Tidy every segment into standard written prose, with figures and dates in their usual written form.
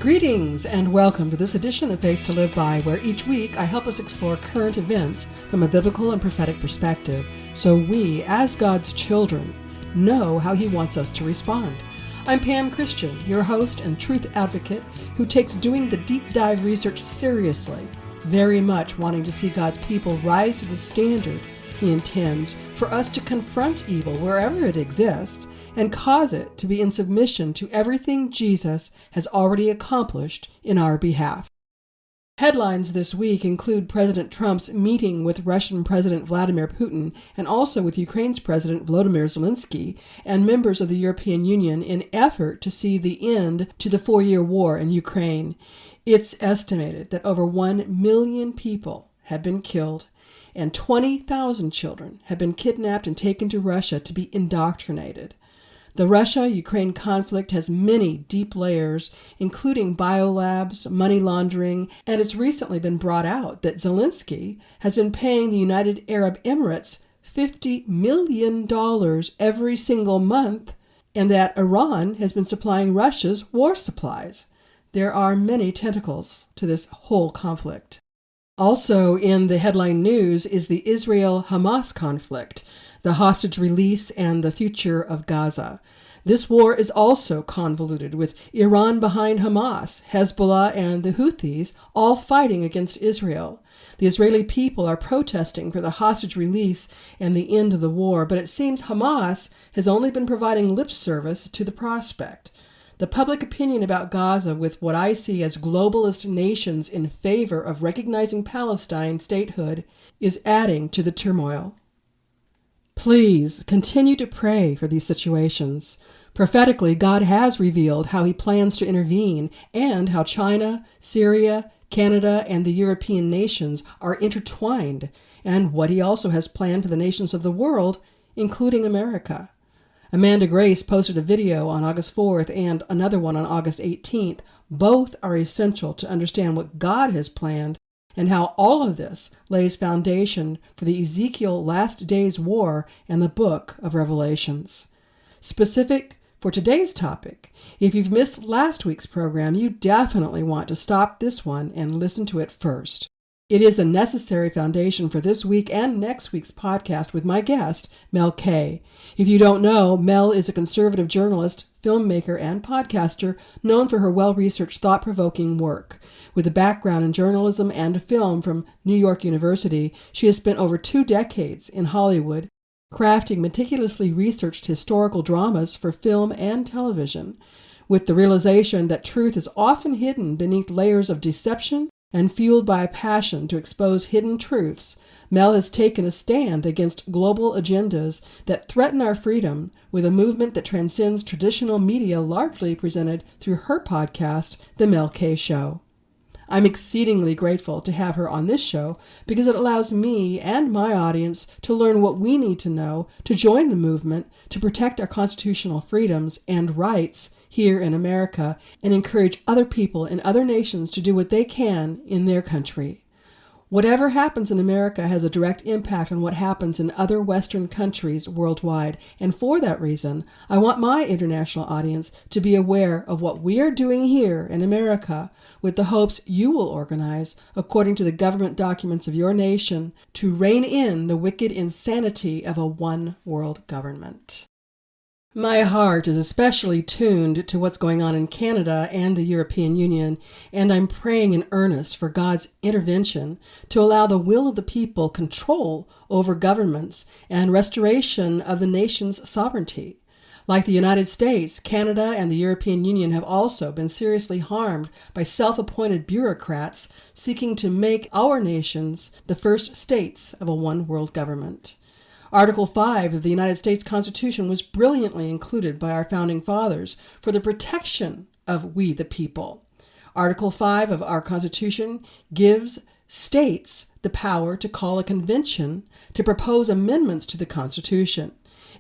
Greetings and welcome to this edition of Faith to Live By, where each week I help us explore current events from a biblical and prophetic perspective so we, as God's children, know how He wants us to respond. I'm Pam Christian, your host and truth advocate who takes doing the deep dive research seriously, very much wanting to see God's people rise to the standard He intends for us to confront evil wherever it exists and cause it to be in submission to everything Jesus has already accomplished in our behalf. Headlines this week include President Trump's meeting with Russian President Vladimir Putin and also with Ukraine's President Volodymyr Zelensky and members of the European Union in effort to see the end to the 4-year war in Ukraine. It's estimated that over 1 million people have been killed and 20,000 children have been kidnapped and taken to Russia to be indoctrinated. The Russia-Ukraine conflict has many deep layers, including biolabs, money laundering, and it's recently been brought out that Zelensky has been paying the United Arab Emirates $50 million every single month, and that Iran has been supplying Russia's war supplies. There are many tentacles to this whole conflict. Also in the headline news is the Israel-Hamas conflict, the hostage release, and the future of Gaza. This war is also convoluted, with Iran behind Hamas, Hezbollah, and the Houthis all fighting against Israel. The Israeli people are protesting for the hostage release and the end of the war, but it seems Hamas has only been providing lip service to the prospect. The public opinion about Gaza, with what I see as globalist nations in favor of recognizing Palestine statehood, is adding to the turmoil. Please continue to pray for these situations. Prophetically, God has revealed how He plans to intervene and how China, Syria, Canada, and the European nations are intertwined, and what He also has planned for the nations of the world, including America. Amanda Grace posted a video on August 4th and another one on August 18th. Both are essential to understand what God has planned and how all of this lays foundation for the Ezekiel Last Days War and the book of Revelations. Specific for today's topic, if you've missed last week's program, you definitely want to stop this one and listen to it first. It is a necessary foundation for this week and next week's podcast with my guest, Mel K. If you don't know, Mel is a conservative journalist, filmmaker, and podcaster known for her well-researched, thought-provoking work. With a background in journalism and film from New York University, she has spent over 2 decades in Hollywood, crafting meticulously researched historical dramas for film and television. With the realization that truth is often hidden beneath layers of deception, and fueled by a passion to expose hidden truths, Mel has taken a stand against global agendas that threaten our freedom with a movement that transcends traditional media, largely presented through her podcast, The Mel K Show. I'm exceedingly grateful to have her on this show because it allows me and my audience to learn what we need to know to join the movement to protect our constitutional freedoms and rights here in America and encourage other people in other nations to do what they can in their country. Whatever happens in America has a direct impact on what happens in other Western countries worldwide, and for that reason, I want my international audience to be aware of what we are doing here in America with the hopes you will organize, according to the government documents of your nation, to rein in the wicked insanity of a one-world government. My heart is especially tuned to what's going on in Canada and the European Union, and I'm praying in earnest for God's intervention to allow the will of the people control over governments and restoration of the nation's sovereignty. Like the United States, Canada and the European Union have also been seriously harmed by self-appointed bureaucrats seeking to make our nations the first states of a one-world government. Article 5 of the United States Constitution was brilliantly included by our founding fathers for the protection of we the people. Article 5 of our Constitution gives states the power to call a convention to propose amendments to the Constitution.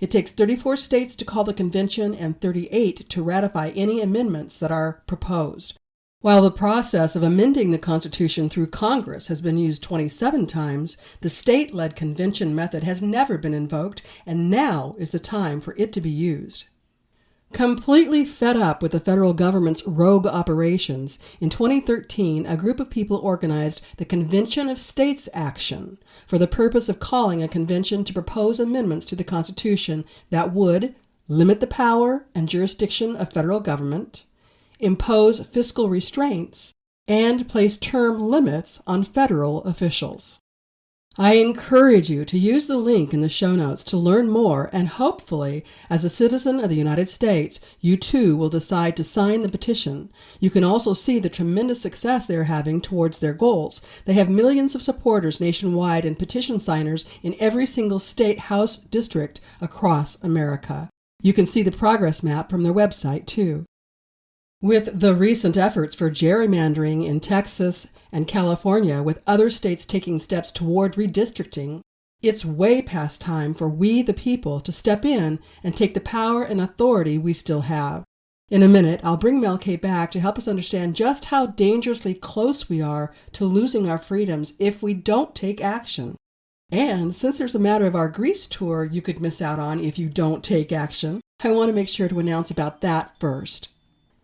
It takes 34 states to call the convention and 38 to ratify any amendments that are proposed. While the process of amending the Constitution through Congress has been used 27 times, the state-led convention method has never been invoked, and now is the time for it to be used. Completely fed up with the federal government's rogue operations, in 2013 a group of people organized the Convention of States Action for the purpose of calling a convention to propose amendments to the Constitution that would limit the power and jurisdiction of federal government, impose fiscal restraints, and place term limits on federal officials. I encourage you to use the link in the show notes to learn more, and hopefully, as a citizen of the United States, you too will decide to sign the petition. You can also see the tremendous success they are having towards their goals. They have millions of supporters nationwide and petition signers in every single state house district across America. You can see the progress map from their website too. With the recent efforts for gerrymandering in Texas and California, with other states taking steps toward redistricting, it's way past time for we the people to step in and take the power and authority we still have. In a minute, I'll bring Mel K back to help us understand just how dangerously close we are to losing our freedoms if we don't take action. And since there's a matter of our Greece tour you could miss out on if you don't take action, I want to make sure to announce about that first.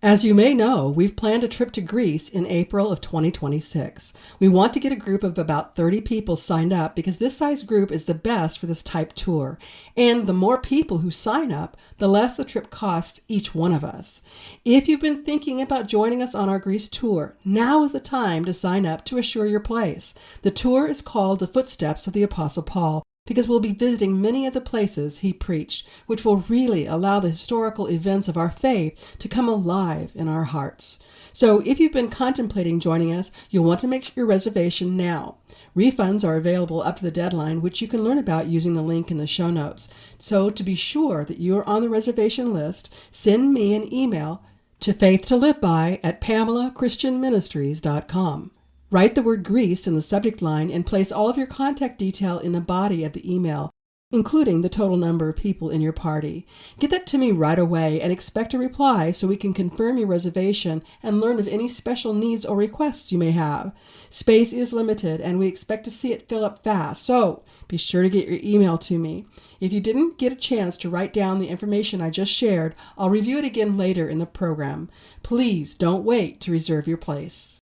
As you may know, we've planned a trip to Greece in April of 2026. We want to get a group of about 30 people signed up because this size group is the best for this type tour. And the more people who sign up, the less the trip costs each one of us. If you've been thinking about joining us on our Greece tour, now is the time to sign up to assure your place. The tour is called The Footsteps of the Apostle Paul, because we'll be visiting many of the places he preached, which will really allow the historical events of our faith to come alive in our hearts. So if you've been contemplating joining us, you'll want to make your reservation now. Refunds are available up to the deadline, which you can learn about using the link in the show notes. So to be sure that you are on the reservation list, send me an email to faithtoliveby@PamelaChristianMinistries.com. Write the word Greece in the subject line and place all of your contact detail in the body of the email, including the total number of people in your party. Get that to me right away and expect a reply so we can confirm your reservation and learn of any special needs or requests you may have. Space is limited and we expect to see it fill up fast, so be sure to get your email to me. If you didn't get a chance to write down the information I just shared, I'll review it again later in the program. Please don't wait to reserve your place.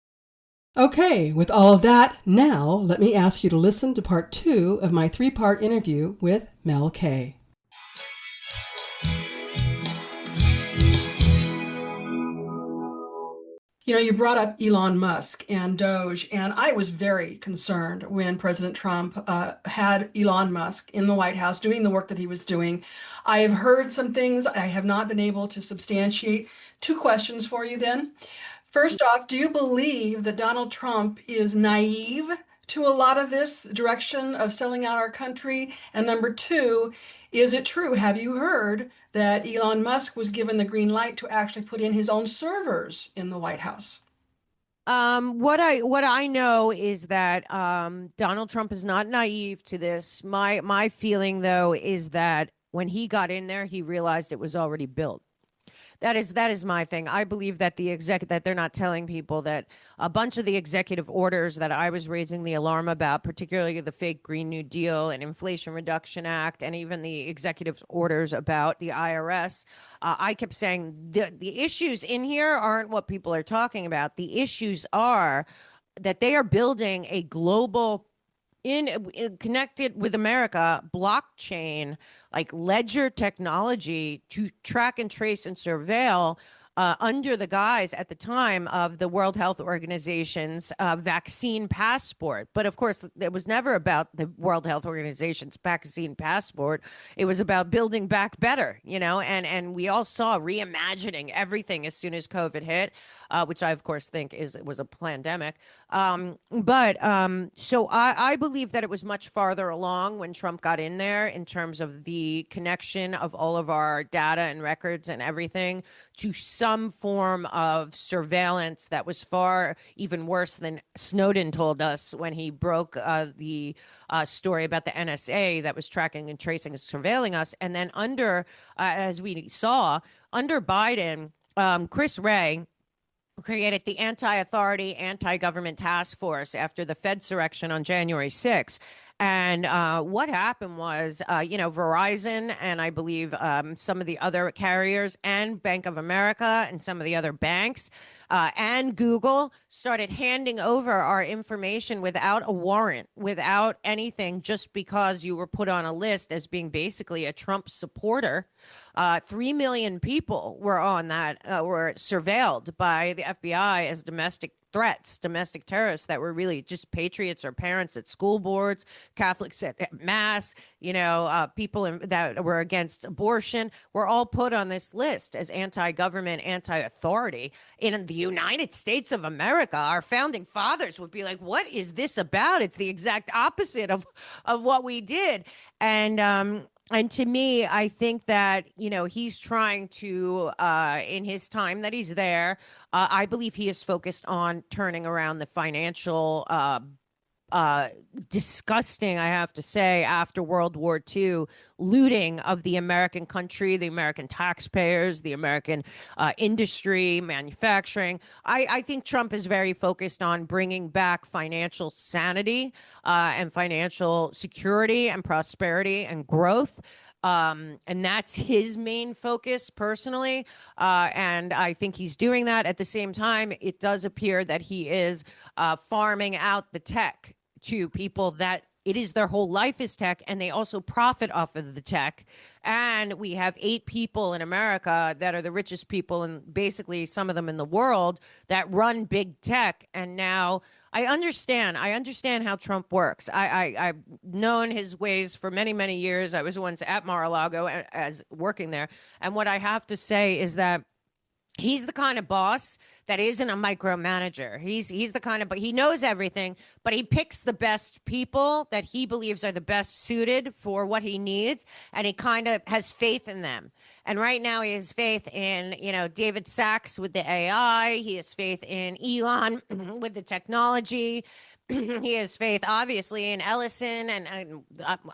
Okay, with all of that, now let me ask you to listen to part 2 of my 3-part interview with Mel K. You know, you brought up Elon Musk and Doge, and I was very concerned when President Trump had Elon Musk in the White House doing the work that he was doing. I have heard some things I have not been able to substantiate. 2 questions for you then. First off, do you believe that Donald Trump is naive to a lot of this direction of selling out our country? And number 2, is it true? Have you heard that Elon Musk was given the green light to actually put in his own servers in the White House? What I know is that Donald Trump is not naive to this. My feeling though is that when he got in there, he realized it was already built. That is my thing. I believe that that they're not telling people that a bunch of the executive orders that I was raising the alarm about, particularly the fake Green New Deal and Inflation Reduction Act, and even the executive orders about the IRS, I kept saying the issues in here aren't what people are talking about. The issues are that they are building a global connected with America blockchain, like ledger technology to track and trace and surveil under the guise at the time of the World Health Organization's vaccine passport. But of course, it was never about the World Health Organization's vaccine passport. It was about building back better, and we all saw reimagining everything as soon as COVID hit, which I, of course, think was a pandemic. So I believe that it was much farther along when Trump got in there in terms of the connection of all of our data and records and everything to some form of surveillance that was far even worse than Snowden told us when he broke the story about the NSA that was tracking and tracing and surveilling us. And then as we saw, under Biden, Chris Wray created the Anti-Authority, Anti-Government Task Force after the Fedsurrection on January 6th. And what happened was, Verizon and I believe some of the other carriers and Bank of America and some of the other banks and Google started handing over our information without a warrant, without anything, just because you were put on a list as being basically a Trump supporter. 3 million people were on that, were surveilled by the FBI as domestic threats, domestic terrorists that were really just patriots or parents at school boards, Catholics at mass, people that were against abortion were all put on this list as anti-government, anti-authority. In the United States of America, our founding fathers would be like, what is this about? It's the exact opposite of what we did. And to me, I think that, he's trying to, in his time that he's there, I believe he is focused on turning around the financial, disgusting, I have to say, after World War II, looting of the American country, the American taxpayers, the American industry, manufacturing. I think Trump is very focused on bringing back financial sanity and financial security and prosperity and growth. And that's his main focus personally. And I think he's doing that. At the same time, it does appear that he is farming out the tech to people that it is their whole life is tech, and they also profit off of the tech. And we have 8 people in America that are the richest people, and basically some of them in the world, that run big tech. And now I understand how Trump works. I've known his ways for many, many years. I was once at Mar-a-Lago as working there. And what I have to say is that he's the kind of boss that isn't a micromanager. He's the kind of, but he knows everything, but he picks the best people that he believes are the best suited for what he needs, and he kind of has faith in them. And right now he has faith in, David Sachs with the AI. He has faith in Elon with the technology. He has faith, obviously, in Ellison, and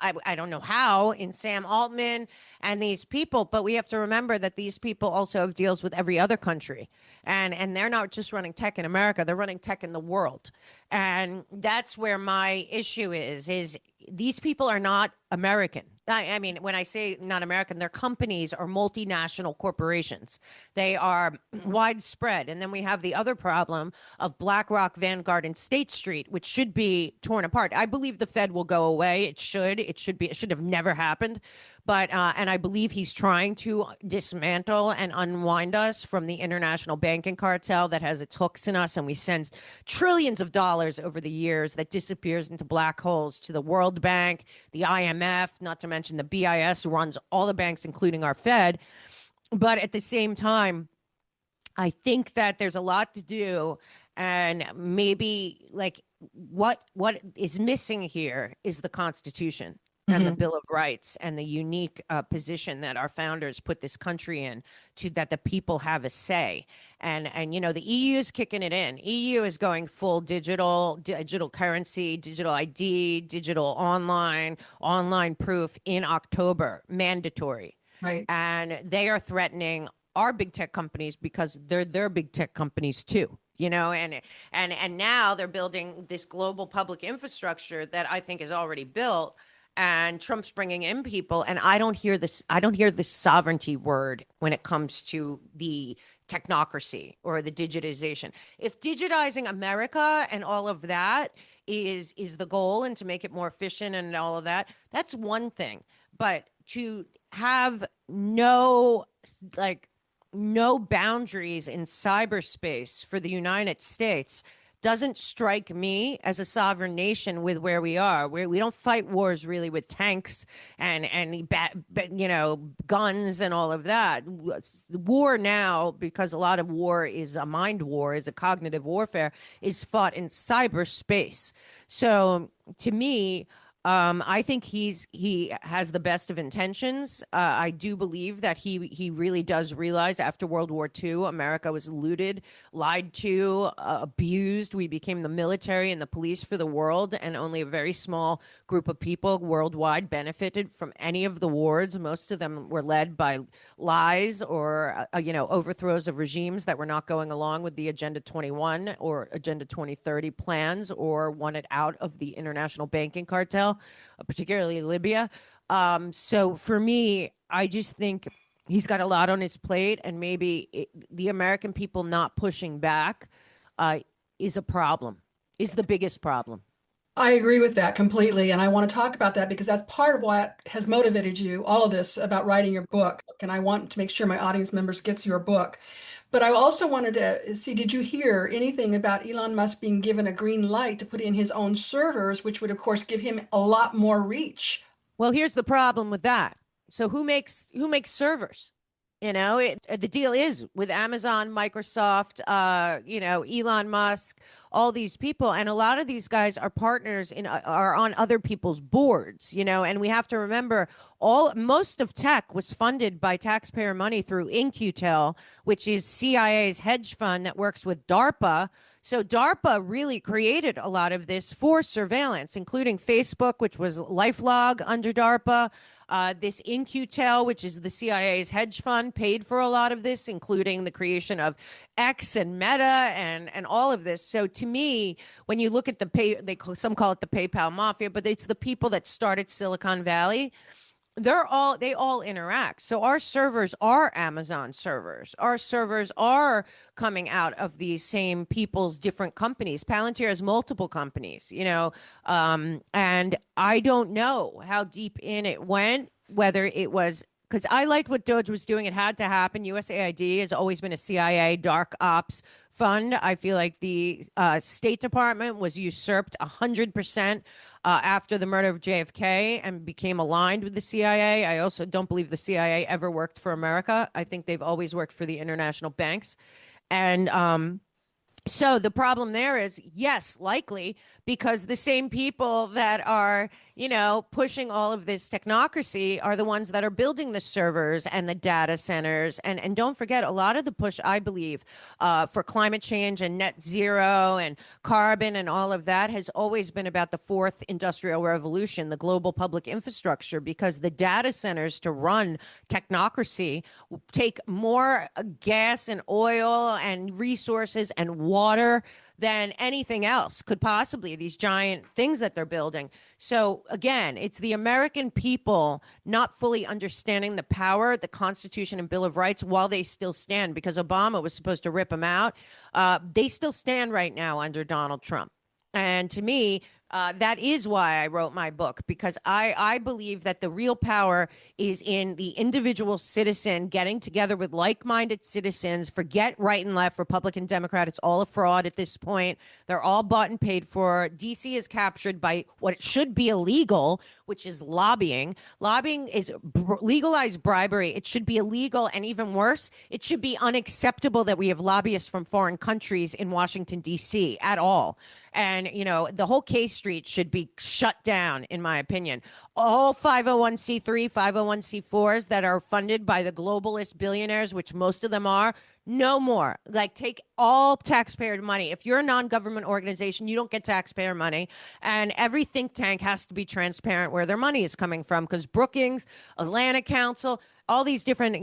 I don't know how, in Sam Altman and these people. But we have to remember that these people also have deals with every other country. And they're not just running tech in America, they're running tech in the world. And that's where my issue is these people are not American. I mean, when I say not American, their companies are multinational corporations. They are widespread. And then we have the other problem of BlackRock, Vanguard, and State Street, which should be torn apart. I believe the Fed will go away. It should have never happened. But and I believe he's trying to dismantle and unwind us from the international banking cartel that has its hooks in us, and we send trillions of dollars over the years that disappears into black holes to the World Bank, the IMF, not to mention the BIS runs all the banks, including our Fed. But at the same time, I think that there's a lot to do, and maybe like what is missing here is the Constitution and the Bill of Rights and the unique position that our founders put this country in, to that the people have a say. And the EU is kicking it in. EU is going full digital currency, digital ID, digital online proof in October, mandatory. Right. And they are threatening our big tech companies because they're big tech companies too. And now they're building this global public infrastructure that I think is already built. And Trump's bringing in people, and I don't hear this sovereignty word when it comes to the technocracy or the digitization. If digitizing America and all of that is the goal, and to make it more efficient and all of that, that's one thing. But to have no boundaries in cyberspace for the United States doesn't strike me as a sovereign nation with where we are. We don't fight wars really with tanks and guns and all of that. War now, because a lot of war is a mind war, is a cognitive warfare, is fought in cyberspace. So to me, I think he has the best of intentions. I do believe that he really does realize after World War II, America was looted, lied to, abused. We became the military and the police for the world, and only a very small group of people worldwide benefited from any of the wars. Most of them were led by lies or overthrows of regimes that were not going along with the Agenda 21 or Agenda 2030 plans, or wanted out of the international banking cartel. now, particularly Libya. So for me, I just think he's got a lot on his plate, and maybe the American people not pushing back uh, is a problem, is the biggest problem. I agree with that completely. And I want to talk about that because that's part of what has motivated you, all of this about writing your book. And I want to make sure my audience members gets your book. But I also wanted to see, did you hear anything about Elon Musk being given a green light to put in his own servers, which would, of course, give him a lot more reach? Well, here's the problem with that. So who makes servers? The deal is with Amazon, Microsoft, Elon Musk, all these people, and a lot of these guys are partners are on other people's boards, and we have to remember most of tech was funded by taxpayer money through In-Q-Tel, which is CIA's hedge fund that works with DARPA. So DARPA really created a lot of this for surveillance, including Facebook, which was LifeLog under DARPA. This In-Q-Tel, which is the CIA's hedge fund, paid for a lot of this, including the creation of X and Meta and all of this. So to me, when you look at some call it the PayPal mafia, but it's the people that started Silicon Valley. They all interact. So our servers are Amazon servers. Our servers are coming out of these same people's different companies. Palantir has multiple companies, and I don't know how deep in it went, whether it was because I liked what Doge was doing. It had to happen. USAID has always been a CIA dark ops fund. I feel like the State Department was usurped 100% after the murder of JFK and became aligned with the CIA. I also don't believe the CIA ever worked for America. I think they've always worked for the international banks. And so the problem there is, yes, likely because the same people that are, pushing all of this technocracy are the ones that are building the servers and the data centers. And don't forget, a lot of the push, I believe, for climate change and net zero and carbon and all of that has always been about the fourth industrial revolution, the global public infrastructure, because the data centers to run technocracy take more gas and oil and resources and water than anything else could possibly, these giant things that they're building. So again, it's the American people not fully understanding the power, the Constitution and Bill of Rights while they still stand, because Obama was supposed to rip them out. They still stand right now under Donald Trump. And to me, that is why I wrote my book, because I believe that the real power is in the individual citizen getting together with like-minded citizens. Forget right and left, Republican, Democrat. It's all a fraud at this point. They're all bought and paid for. DC is captured by what should be illegal, which is lobbying. Lobbying is legalized bribery. It should be illegal, and even worse, it should be unacceptable that we have lobbyists from foreign countries in Washington, D.C. at all. And, the whole K Street should be shut down, in my opinion. All 501c3, 501c4s that are funded by the globalist billionaires, which most of them are, no more. Like, take all taxpayer money. If you're a non-government organization, you don't get taxpayer money. And every think tank has to be transparent where their money is coming from, because Brookings, Atlantic Council, all these different,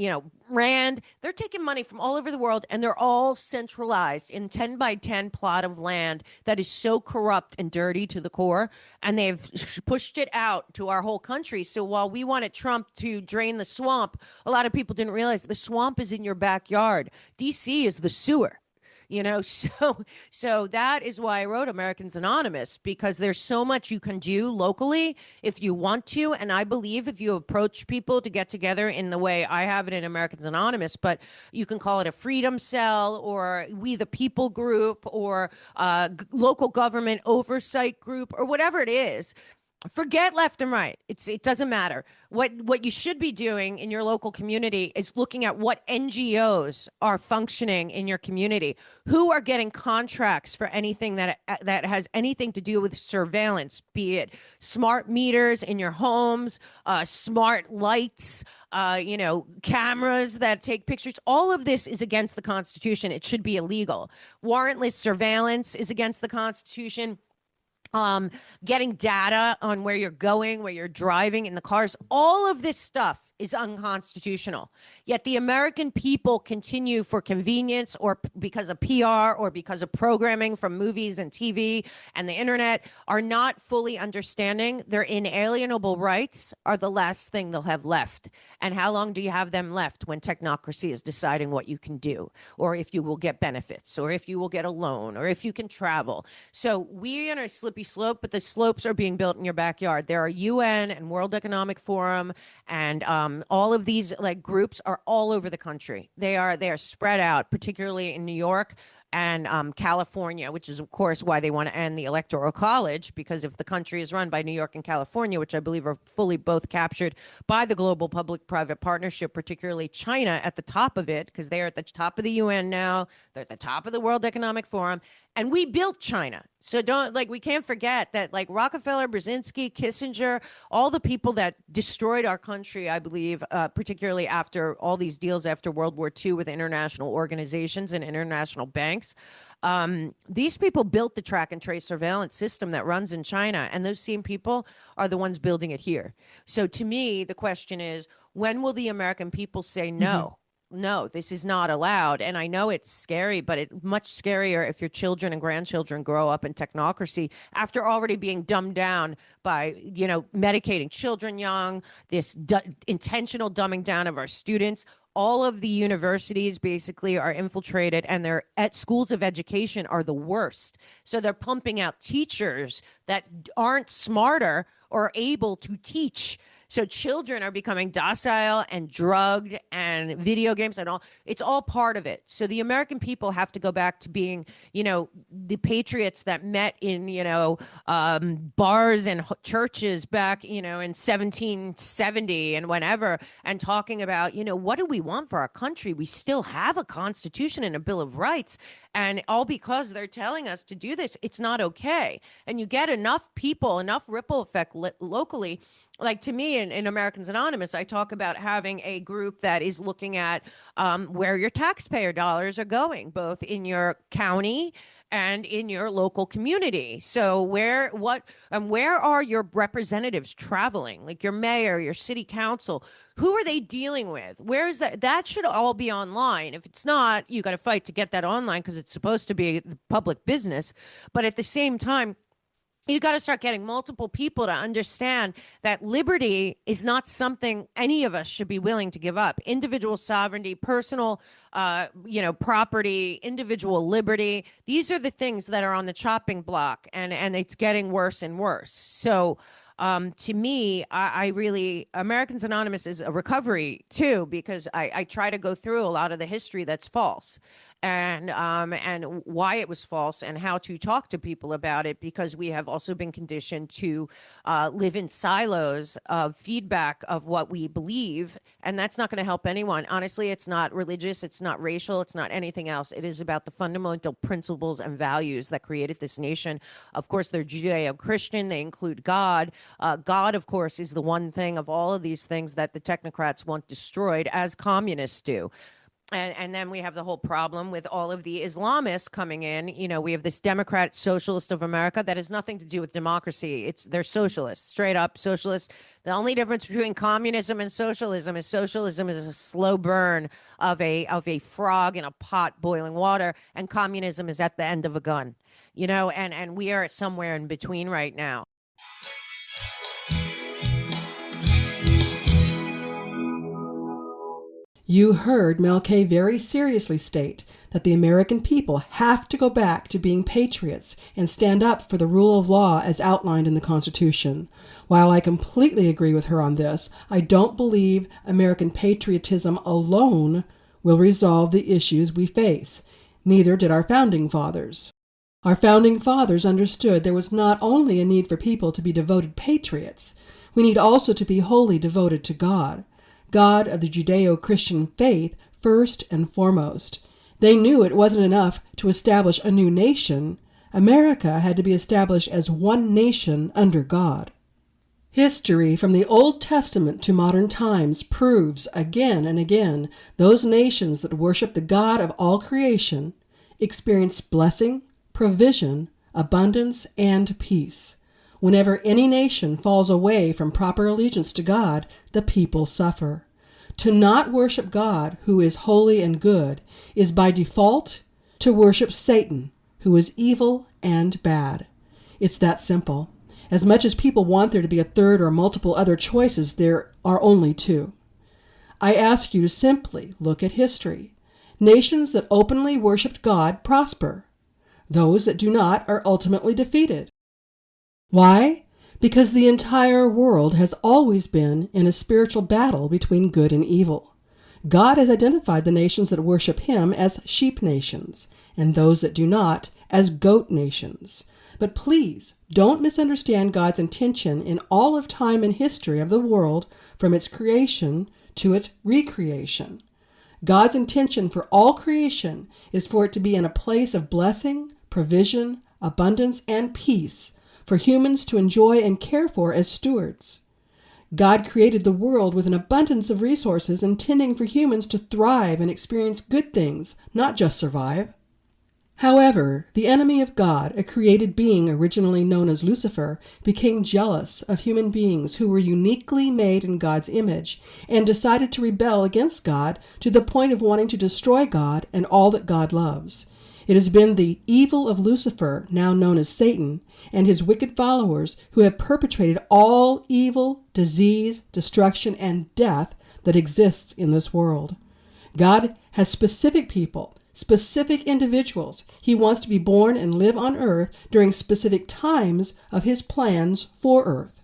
Rand, they're taking money from all over the world, and they're all centralized in 10 by 10 plot of land that is so corrupt and dirty to the core. And they've pushed it out to our whole country. So while we wanted Trump to drain the swamp, a lot of people didn't realize the swamp is in your backyard. DC is the sewer. So that is why I wrote Americans Anonymous, because there's so much you can do locally if you want to. And I believe if you approach people to get together in the way I have it in Americans Anonymous, but you can call it a freedom cell or We the People group or local government oversight group or whatever it is. Forget left and right. It doesn't matter. What you should be doing in your local community is looking at what NGOs are functioning in your community, who are getting contracts for anything that has anything to do with surveillance, be it smart meters in your homes, smart lights, cameras that take pictures. All of this is against the Constitution. It should be illegal. Warrantless surveillance is against the Constitution. Getting data on where you're going, where you're driving in the cars, all of this stuff is unconstitutional. Yet the American people continue, for convenience or because of PR or because of programming from movies and TV and the internet, are not fully understanding their inalienable rights are the last thing they'll have left. And how long do you have them left when technocracy is deciding what you can do, or if you will get benefits, or if you will get a loan, or if you can travel? So we're on a slippy slope, but the slopes are being built in your backyard. There are UN and World Economic Forum and all of these like groups are all over the country. They are spread out, particularly in New York and California, which is, of course, why they want to end the Electoral College, because if the country is run by New York and California, which I believe are fully both captured by the global public-private partnership, particularly China at the top of it, because they are at the top of the UN now, they're at the top of the World Economic Forum, and we built China. So we can't forget that, like, Rockefeller, Brzezinski, Kissinger, all the people that destroyed our country, I believe, particularly after all these deals after World War II with international organizations and international banks, these people built the track and trace surveillance system that runs in China, and those same people are the ones building it here. So to me, the question is, when will the American people say no? No, this is not allowed. And I know it's scary, but it's much scarier if your children and grandchildren grow up in technocracy after already being dumbed down by, medicating children young, this intentional dumbing down of our students. All of the universities basically are infiltrated, and they're at schools of education are the worst. So they're pumping out teachers that aren't smarter or able to teach. So children are becoming docile and drugged, and video games and all. It's all part of it. So the American people have to go back to being, the patriots that met in, bars and churches back, in 1770 and whenever, and talking about, what do we want for our country? We still have a constitution and a Bill of Rights. And all because they're telling us to do this, it's not okay. And you get enough people, enough ripple effect locally. Like, to me, in Americans Anonymous, I talk about having a group that is looking at where your taxpayer dollars are going, both in your county and in your local community. So where are your representatives traveling? Like your mayor, your city council, who are they dealing with? Where is that? That should all be online. If it's not, you got to fight to get that online because it's supposed to be the public business. But at the same time, you got to start getting multiple people to understand that liberty is not something any of us should be willing to give up. Individual sovereignty, personal, property, individual liberty. These are the things that are on the chopping block, and it's getting worse and worse. So to me, I really, Americans Anonymous is a recovery too, because I try to go through a lot of the history that's false. And why it was false and how to talk to people about it, because we have also been conditioned to live in silos of feedback of what we believe. And that's not going to help anyone. Honestly, it's not religious. It's not racial. It's not anything else. It is about the fundamental principles and values that created this nation. Of course, they're Judeo-Christian. They include God. God, of course, is the one thing of all of these things that the technocrats want destroyed, as communists do. And then we have the whole problem with all of the Islamists coming in. We have this Democrat Socialist of America that has nothing to do with democracy. They're socialists, straight up socialists. The only difference between communism and socialism is a slow burn of a frog in a pot boiling water, and communism is at the end of a gun. And we are somewhere in between right now. You heard Mel K very seriously state that the American people have to go back to being patriots and stand up for the rule of law as outlined in the Constitution. While I completely agree with her on this, I don't believe American patriotism alone will resolve the issues we face. Neither did our founding fathers. Our founding fathers understood there was not only a need for people to be devoted patriots, we need also to be wholly devoted to God. God of the Judeo-Christian faith first and foremost. They knew it wasn't enough to establish a new nation. America had to be established as one nation under God. History from the Old Testament to modern times proves again and again those nations that worship the God of all creation experience blessing, provision, abundance, and peace. Whenever any nation falls away from proper allegiance to God, the people suffer. To not worship God, who is holy and good, is by default to worship Satan, who is evil and bad. It's that simple. As much as people want there to be a third or multiple other choices, there are only two. I ask you to simply look at history. Nations that openly worshiped God prosper. Those that do not are ultimately defeated. Why? Because the entire world has always been in a spiritual battle between good and evil. God has identified the nations that worship him as sheep nations, and those that do not as goat nations. But please, don't misunderstand God's intention in all of time and history of the world from its creation to its recreation. God's intention for all creation is for it to be in a place of blessing, provision, abundance, and peace for humans to enjoy and care for as stewards. God created the world with an abundance of resources intending for humans to thrive and experience good things, not just survive. However, the enemy of God, a created being originally known as Lucifer, became jealous of human beings who were uniquely made in God's image and decided to rebel against God to the point of wanting to destroy God and all that God loves. It has been the evil of Lucifer, now known as Satan, and his wicked followers who have perpetrated all evil, disease, destruction, and death that exists in this world. God has specific people, specific individuals he wants to be born and live on earth during specific times of his plans for earth.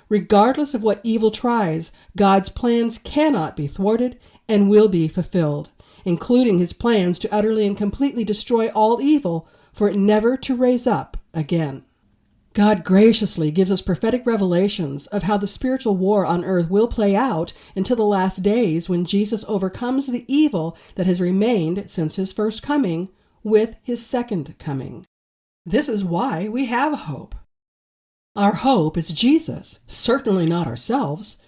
Regardless of what evil tries, God's plans cannot be thwarted and will be fulfilled, including his plans to utterly and completely destroy all evil for it never to raise up again. God graciously gives us prophetic revelations of how the spiritual war on earth will play out until the last days when Jesus overcomes the evil that has remained since his first coming with his second coming. This is why we have hope. Our hope is Jesus, certainly not ourselves.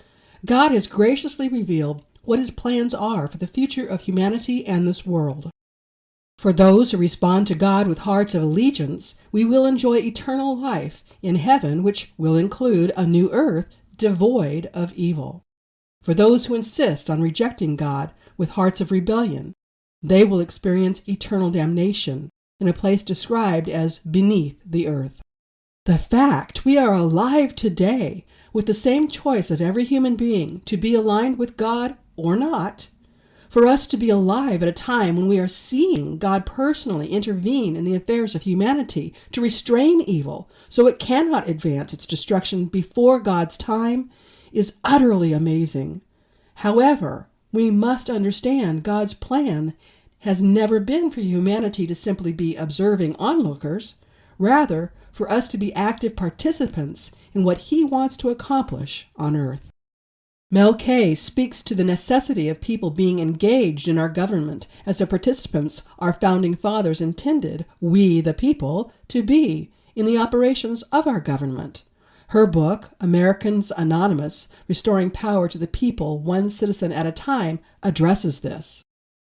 God has graciously revealed what his plans are for the future of humanity and this world. For those who respond to God with hearts of allegiance, we will enjoy eternal life in heaven, which will include a new earth devoid of evil. For those who insist on rejecting God with hearts of rebellion, they will experience eternal damnation in a place described as beneath the earth. The fact we are alive today with the same choice of every human being to be aligned with God or not, for us to be alive at a time when we are seeing God personally intervene in the affairs of humanity to restrain evil so it cannot advance its destruction before God's time, is utterly amazing. However, we must understand God's plan has never been for humanity to simply be observing onlookers, rather for us to be active participants in what he wants to accomplish on earth. Mel K speaks to the necessity of people being engaged in our government as the participants our founding fathers intended we, the people, to be in the operations of our government. Her book, Americans Anonymous, Restoring Power to the People, One Citizen at a Time, addresses this.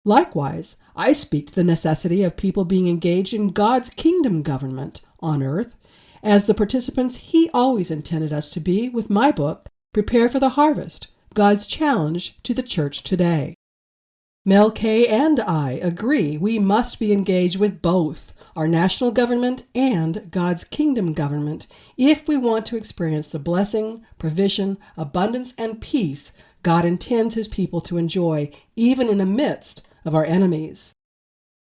Likewise, I speak to the necessity of people being engaged in God's kingdom government on earth as the participants he always intended us to be with my book, Prepare for the Harvest, God's Challenge to the Church Today. Mel K and I agree we must be engaged with both our national government and God's kingdom government if we want to experience the blessing, provision, abundance, and peace God intends his people to enjoy, even in the midst of our enemies.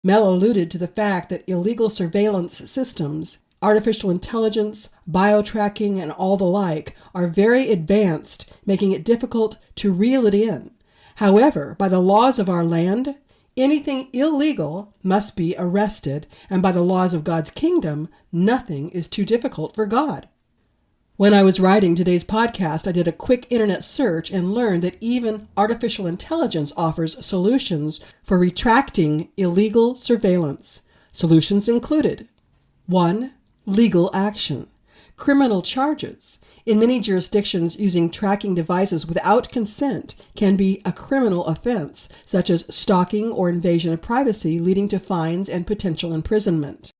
Mel alluded to the fact that illegal surveillance systems, artificial intelligence, biotracking, and all the like are very advanced, making it difficult to reel it in. However, by the laws of our land, anything illegal must be arrested, and by the laws of God's kingdom, nothing is too difficult for God. When I was writing today's podcast, I did a quick internet search and learned that even artificial intelligence offers solutions for retracting illegal surveillance. Solutions included: 1. Legal action. Criminal charges. In many jurisdictions, using tracking devices without consent can be a criminal offense, such as stalking or invasion of privacy, leading to fines and potential imprisonment.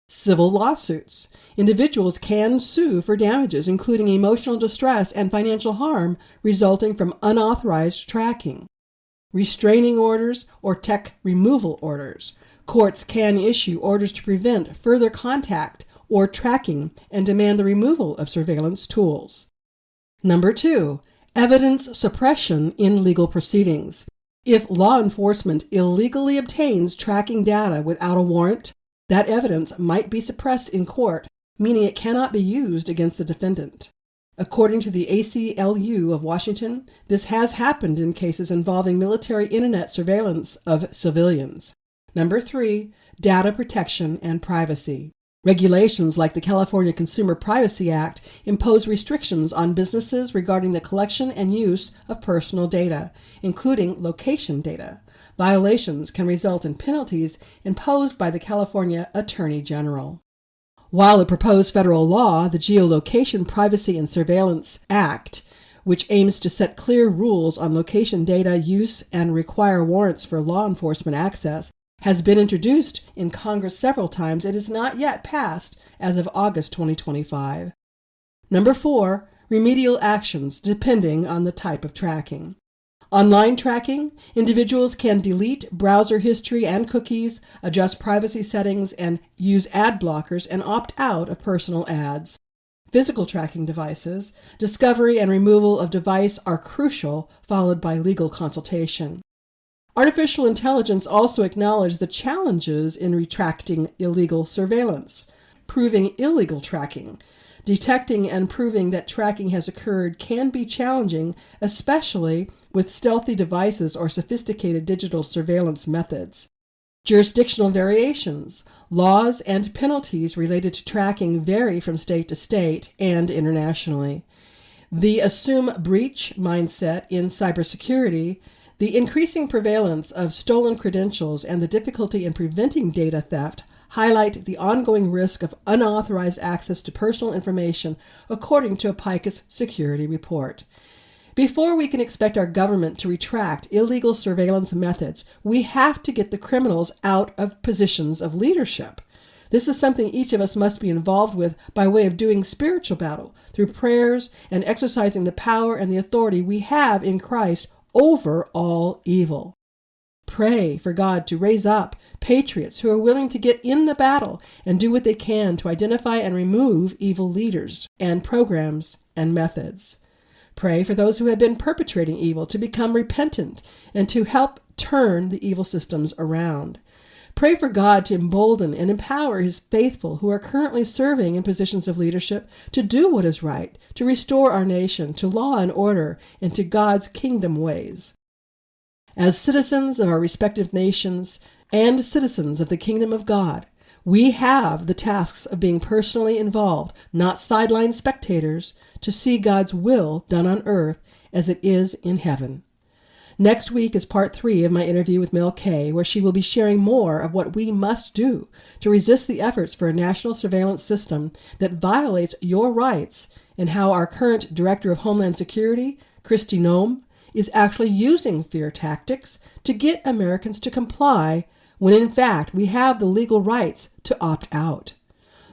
Civil lawsuits. Individuals can sue for damages, including emotional distress and financial harm resulting from unauthorized tracking. restraining orders, or tech removal orders. Courts can issue orders to prevent further contact or tracking and demand the removal of surveillance tools. Number 2, evidence suppression in legal proceedings. If law enforcement illegally obtains tracking data without a warrant, that evidence might be suppressed in court, meaning it cannot be used against the defendant. According to the ACLU of Washington, this has happened in cases involving military internet surveillance of civilians. Number 3, data protection and privacy. Regulations like the California Consumer Privacy Act impose restrictions on businesses regarding the collection and use of personal data, including location data. Violations can result in penalties imposed by the California Attorney General. While a proposed federal law, the Geolocation Privacy and Surveillance Act, which aims to set clear rules on location data use and require warrants for law enforcement access, has been introduced in Congress several times, it is not yet passed as of August 2025. Number 4, remedial actions depending on the type of tracking. Online tracking, individuals can delete browser history and cookies, adjust privacy settings, and use ad blockers and opt out of personal ads. Physical tracking devices, discovery and removal of device are crucial, followed by legal consultation. Artificial intelligence also acknowledged the challenges in retracting illegal surveillance, proving illegal tracking. Detecting and proving that tracking has occurred can be challenging, especially with stealthy devices or sophisticated digital surveillance methods. Jurisdictional variations. Laws and penalties related to tracking vary from state to state and internationally. The assume breach mindset in cybersecurity, the increasing prevalence of stolen credentials, and the difficulty in preventing data theft highlight the ongoing risk of unauthorized access to personal information, according to a PICUS security report. Before we can expect our government to retract illegal surveillance methods, we have to get the criminals out of positions of leadership. This is something each of us must be involved with by way of doing spiritual battle through prayers and exercising the power and the authority we have in Christ over all evil. Pray for God to raise up patriots who are willing to get in the battle and do what they can to identify and remove evil leaders and programs and methods. Pray for those who have been perpetrating evil to become repentant and to help turn the evil systems around. Pray for God to embolden and empower His faithful who are currently serving in positions of leadership to do what is right, to restore our nation to law and order and to God's kingdom ways. As citizens of our respective nations and citizens of the kingdom of God, we have the tasks of being personally involved, not sideline spectators, to see God's will done on earth as it is in heaven. Next week is part 3 of my interview with Mel Kay, where she will be sharing more of what we must do to resist the efforts for a national surveillance system that violates your rights, and how our current Director of Homeland Security, Kristi Noem, is actually using fear tactics to get Americans to comply when in fact we have the legal rights to opt out.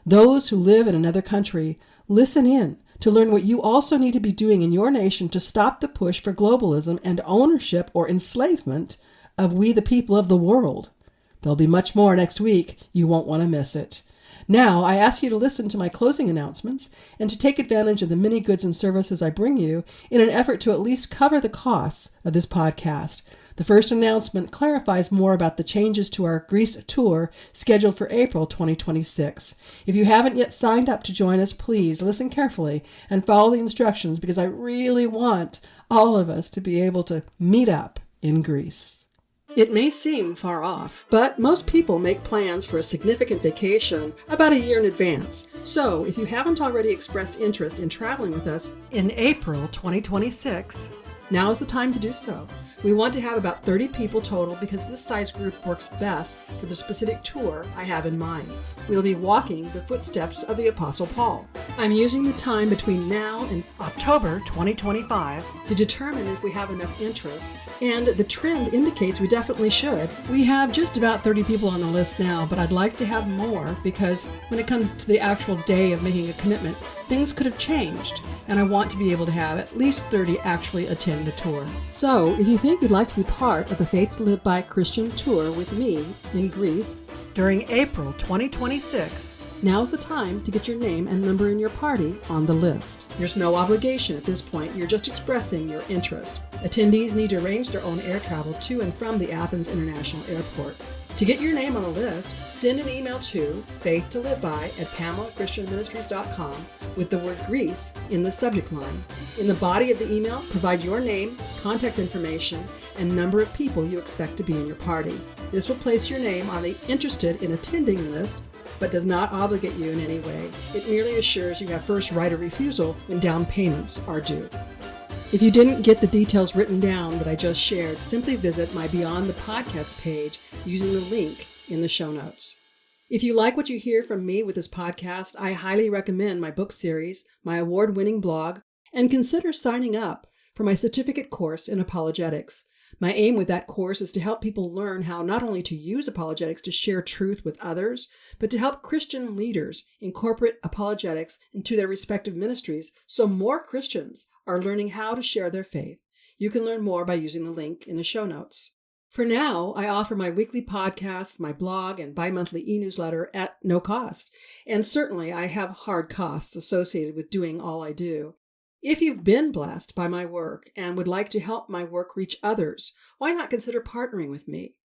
Those who live in another country, listen in to learn what you also need to be doing in your nation to stop the push for globalism and ownership or enslavement of we the people of the world. There'll be much more next week. You won't want to miss it. Now, I ask you to listen to my closing announcements and to take advantage of the many goods and services I bring you in an effort to at least cover the costs of this podcast. The first announcement clarifies more about the changes to our Greece tour scheduled for April 2026. If you haven't yet signed up to join us, please listen carefully and follow the instructions, because I really want all of us to be able to meet up in Greece. It may seem far off, but most people make plans for a significant vacation about a year in advance. So if you haven't already expressed interest in traveling with us in April 2026, now is the time to do so. We want to have about 30 people total because this size group works best for the specific tour I have in mind. We'll be walking the footsteps of the Apostle Paul. I'm using the time between now and October 2025 to determine if we have enough interest, and the trend indicates we definitely should. We have just about 30 people on the list now, but I'd like to have more because when it comes to the actual day of making a commitment, things could have changed, and I want to be able to have at least 30 actually attend the tour. So, if you think you'd like to be part of the Faith to Live By Christian tour with me in Greece during April 2026, now is the time to get your name and number in your party on the list. There's no obligation at this point, you're just expressing your interest. Attendees need to arrange their own air travel to and from the Athens International Airport. To get your name on the list, send an email to faithtoliveby@PamelaChristianMinistries.com with the word Greece in the subject line. In the body of the email, provide your name, contact information, and number of people you expect to be in your party. This will place your name on the interested in attending list, but does not obligate you in any way. It merely assures you have first right of refusal when down payments are due. If you didn't get the details written down that I just shared, simply visit my Beyond the Podcast page using the link in the show notes. If you like what you hear from me with this podcast, I highly recommend my book series, my award-winning blog, and consider signing up for my certificate course in apologetics. My aim with that course is to help people learn how not only to use apologetics to share truth with others, but to help Christian leaders incorporate apologetics into their respective ministries so more Christians are learning how to share their faith. You can learn more by using the link in the show notes. For now, I offer my weekly podcasts, my blog, and bi-monthly e-newsletter at no cost. And certainly I have hard costs associated with doing all I do. If you've been blessed by my work and would like to help my work reach others, why not consider partnering with me?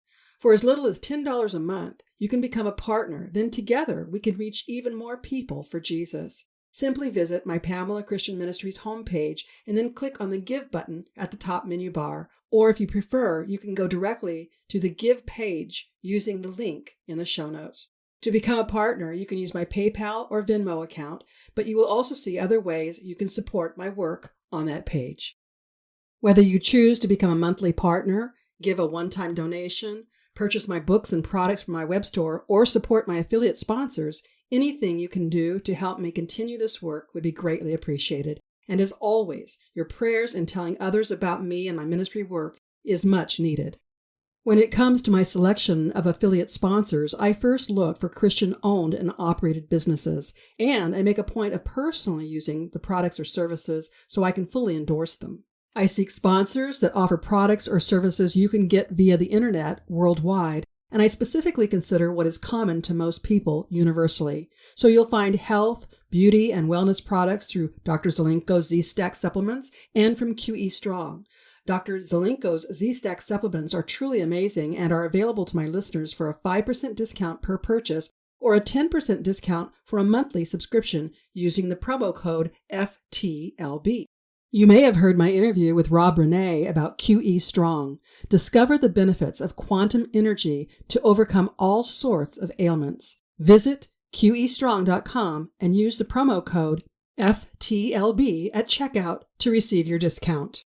For as little as $10 a month, you can become a partner. Then together we can reach even more people for Jesus. Simply visit my Pamela Christian Ministries homepage and then click on the Give button at the top menu bar. Or if you prefer, you can go directly to the Give page using the link in the show notes. To become a partner, you can use my PayPal or Venmo account, but you will also see other ways you can support my work on that page. Whether you choose to become a monthly partner, give a one-time donation, purchase my books and products from my web store, or support my affiliate sponsors, anything you can do to help me continue this work would be greatly appreciated. And as always, your prayers and telling others about me and my ministry work is much needed. When it comes to my selection of affiliate sponsors, I first look for Christian-owned and operated businesses, and I make a point of personally using the products or services so I can fully endorse them. I seek sponsors that offer products or services you can get via the internet worldwide, and I specifically consider what is common to most people universally. So you'll find health, beauty, and wellness products through Dr. Zelenko's Z-Stack supplements and from QE Strong. Dr. Zelenko's Z-Stack supplements are truly amazing and are available to my listeners for a 5% discount per purchase or a 10% discount for a monthly subscription using the promo code FTLB. You may have heard my interview with Rob Renee about QE Strong. Discover the benefits of quantum energy to overcome all sorts of ailments. Visit QEstrong.com and use the promo code FTLB at checkout to receive your discount.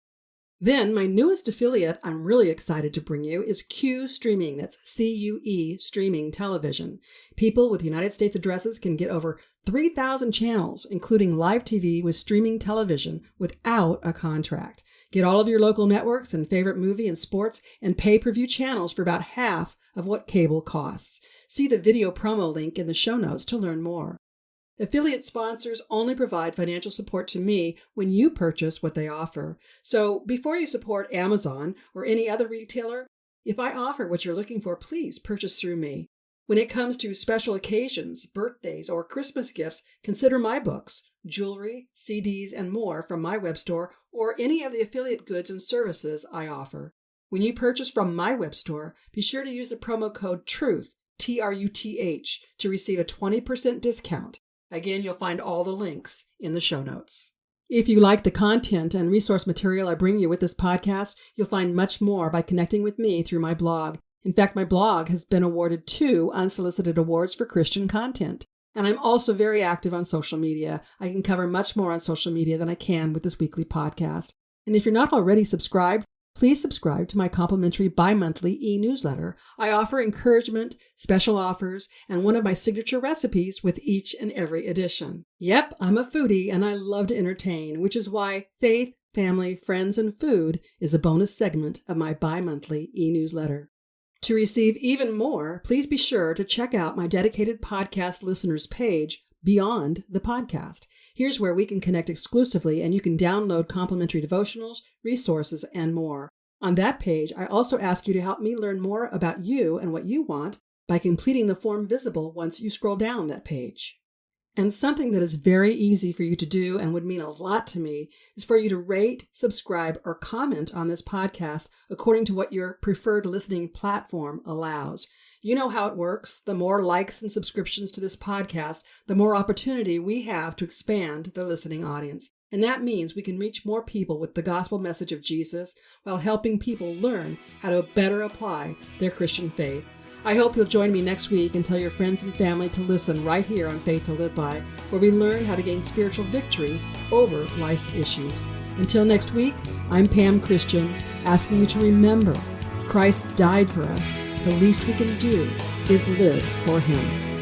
Then, my newest affiliate I'm really excited to bring you is Q Streaming. That's CUE Streaming Television. People with United States addresses can get over 3,000 channels, including live TV with streaming television without a contract. Get all of your local networks and favorite movie and sports and pay-per-view channels for about half of what cable costs. See the video promo link in the show notes to learn more. Affiliate sponsors only provide financial support to me when you purchase what they offer. So before you support Amazon or any other retailer, if I offer what you're looking for, please purchase through me. When it comes to special occasions, birthdays, or Christmas gifts, consider my books, jewelry, CDs, and more from my web store or any of the affiliate goods and services I offer. When you purchase from my web store, be sure to use the promo code TRUTH, TRUTH, to receive a 20% discount. Again, you'll find all the links in the show notes. If you like the content and resource material I bring you with this podcast, you'll find much more by connecting with me through my blog. In fact, my blog has been awarded 2 unsolicited awards for Christian content. And I'm also very active on social media. I can cover much more on social media than I can with this weekly podcast. And if you're not already subscribed, please subscribe to my complimentary bi-monthly e-newsletter. I offer encouragement, special offers, and one of my signature recipes with each and every edition. Yep, I'm a foodie and I love to entertain, which is why Faith, Family, Friends, and Food is a bonus segment of my bi-monthly e-newsletter. To receive even more, please be sure to check out my dedicated podcast listeners page, beyond the podcast. Here's where we can connect exclusively, and you can download complimentary devotionals, resources, and more. On that page, I also ask you to help me learn more about you and what you want by completing the form visible once you scroll down that page. And something that is very easy for you to do and would mean a lot to me is for you to rate, subscribe, or comment on this podcast according to what your preferred listening platform allows. You know how it works. The more likes and subscriptions to this podcast, the more opportunity we have to expand the listening audience. And that means we can reach more people with the gospel message of Jesus while helping people learn how to better apply their Christian faith. I hope you'll join me next week and tell your friends and family to listen right here on Faith to Live By, where we learn how to gain spiritual victory over life's issues. Until next week, I'm Pam Christian, asking you to remember Christ died for us. The least we can do is live for Him.